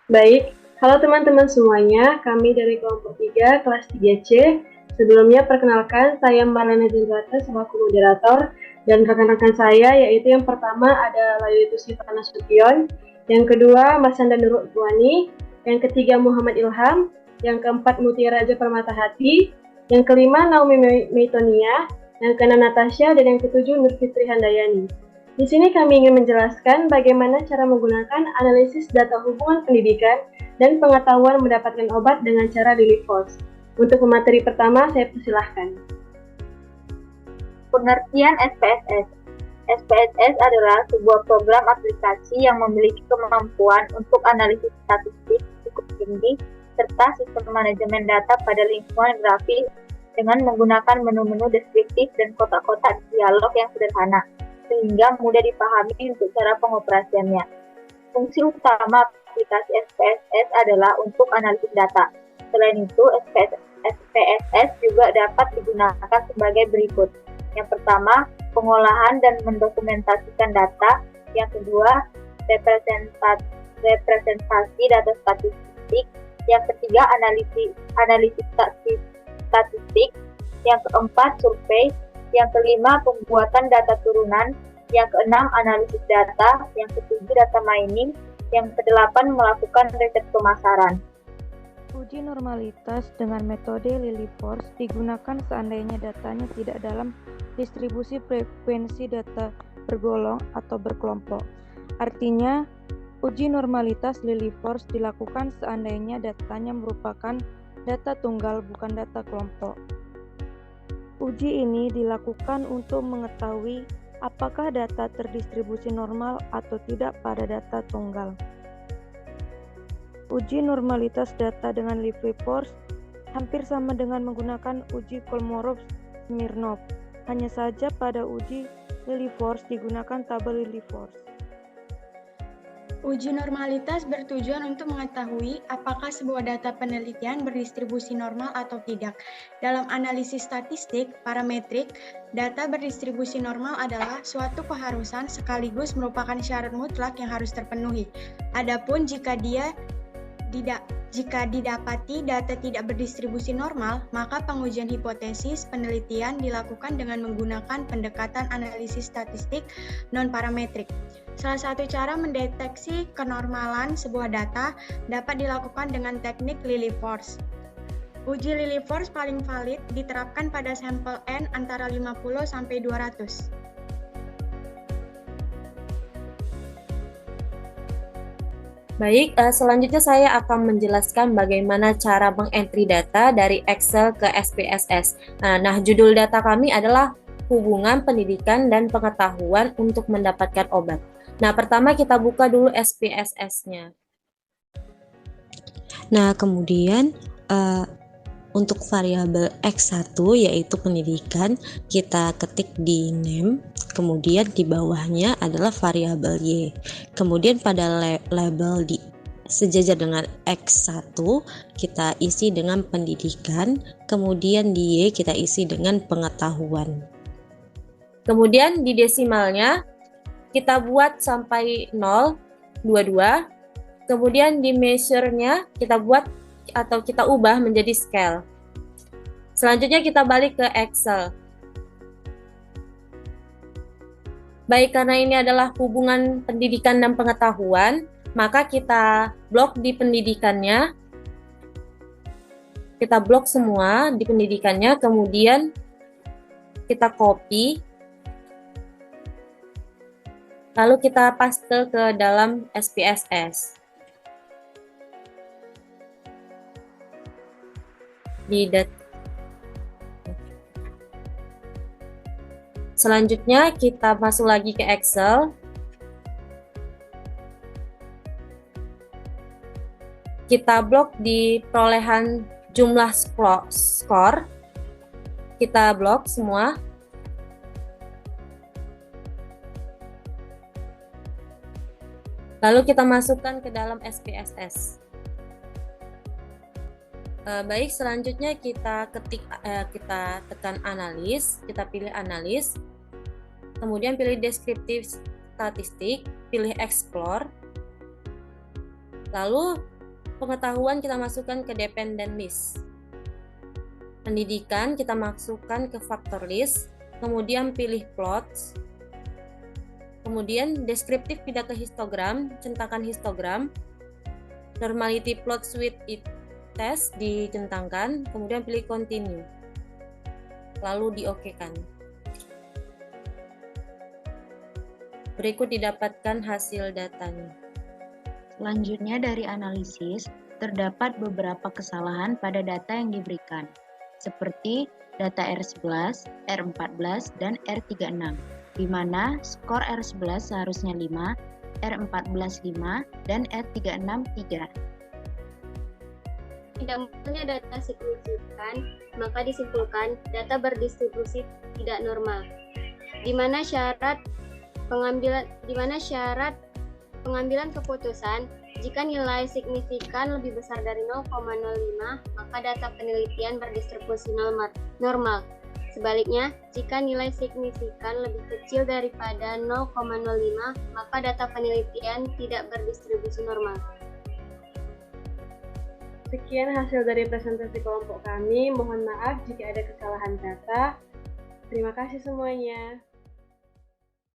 Baik, halo teman-teman semuanya, kami dari kelompok 3, kelas 3C. Sebelumnya perkenalkan, saya Marlena Jendrata selaku moderator, dan rekan-rekan saya yaitu yang pertama ada Layu Sifat Nasution, yang kedua Mas Anda Nurul Tuani, yang ketiga Muhammad Ilham, yang keempat Mutiara Raja Permata Hati, yang kelima Naomi Meitonia, yang keenam Natasha, dan yang ketujuh Nur Fitri Handayani. Di sini kami ingin menjelaskan bagaimana cara menggunakan analisis data hubungan pendidikan dan pengetahuan mendapatkan obat dengan cara Lily Force. Untuk materi pertama, saya persilahkan. Pengertian SPSS. SPSS adalah sebuah program aplikasi yang memiliki kemampuan untuk analisis statistik cukup tinggi serta sistem manajemen data pada lingkungan grafis dengan menggunakan menu-menu deskriptif dan kotak-kotak dialog yang sederhana, sehingga mudah dipahami untuk cara pengoperasiannya. Fungsi utama aplikasi SPSS adalah untuk analisis data. Selain itu, SPSS juga dapat digunakan sebagai berikut. Yang pertama, pengolahan dan mendokumentasikan data. Yang kedua, representasi data statistik. Yang ketiga, analisis statistik. Yang keempat, survei. Yang kelima, pembuatan data turunan. Yang keenam, analisis data. Yang ketujuh, data mining. Yang kedelapan, melakukan riset pemasaran. Uji normalitas dengan metode Lily Force digunakan seandainya datanya tidak dalam distribusi frekuensi data bergolong atau berkelompok. Artinya, uji normalitas Lily Force dilakukan seandainya datanya merupakan data tunggal bukan data kelompok. Uji ini dilakukan untuk mengetahui apakah data terdistribusi normal atau tidak pada data tunggal. Uji normalitas data dengan Lily Force hampir sama dengan menggunakan uji Kolmogorov-Smirnov. Hanya saja pada uji Lily Force digunakan tabel Lily Force. Uji normalitas bertujuan untuk mengetahui apakah sebuah data penelitian berdistribusi normal atau tidak. Dalam analisis statistik parametrik, data berdistribusi normal adalah suatu keharusan sekaligus merupakan syarat mutlak yang harus terpenuhi. Adapun jika didapati data tidak berdistribusi normal, maka pengujian hipotesis penelitian dilakukan dengan menggunakan pendekatan analisis statistik non-parametrik. Salah satu cara mendeteksi kenormalan sebuah data dapat dilakukan dengan teknik Lily Force. Uji Lily Force paling valid diterapkan pada sampel N antara 50 sampai 200. Baik, selanjutnya saya akan menjelaskan bagaimana cara mengentry data dari Excel ke SPSS. Nah, judul data kami adalah hubungan pendidikan dan pengetahuan untuk mendapatkan obat. Nah, pertama kita buka dulu SPSS-nya. Nah, kemudian untuk variabel X1 yaitu pendidikan, kita ketik di name, kemudian di bawahnya adalah variabel Y. Kemudian pada label di sejajar dengan X1 kita isi dengan pendidikan, kemudian di Y kita isi dengan pengetahuan. Kemudian di desimalnya kita buat sampai 0,22. Kemudian di measure-nya kita buat atau kita ubah menjadi scale. Selanjutnya kita balik ke Excel. Baik, karena ini adalah hubungan pendidikan dan pengetahuan, maka kita blok di pendidikannya. Kita blok semua di pendidikannya, kemudian kita copy. Lalu kita paste ke dalam SPSS. Selanjutnya kita masuk lagi ke Excel. Kita blok di perolehan jumlah skor. Kita blok semua. Lalu kita masukkan ke dalam SPSS. Baik, selanjutnya kita tekan analis, kita pilih analis, kemudian pilih deskriptif statistik, pilih explore, lalu Pengetahuan kita masukkan ke dependent list. Pendidikan kita masukkan ke factor list, kemudian pilih plots. Kemudian deskriptif pindah ke histogram, centangkan histogram. Normality plots with it test dicentangkan, kemudian pilih continue. Lalu di-OK-kan. Berikut didapatkan hasil datanya. Selanjutnya dari analisis, terdapat beberapa kesalahan pada data yang diberikan, seperti data R11, R14, dan R36, di mana skor R11 seharusnya 5, R14 5, dan R36 3. Tidak munculnya data signifikan, maka disimpulkan data berdistribusi tidak normal, di mana syarat pengambilan keputusan jika nilai signifikan lebih besar dari 0,05, maka data penelitian berdistribusi normal. Sebaliknya, jika nilai signifikan lebih kecil daripada 0,05, maka data penelitian tidak berdistribusi normal. Sekian hasil dari presentasi kelompok kami. Mohon maaf jika ada kesalahan kata. Terima kasih semuanya.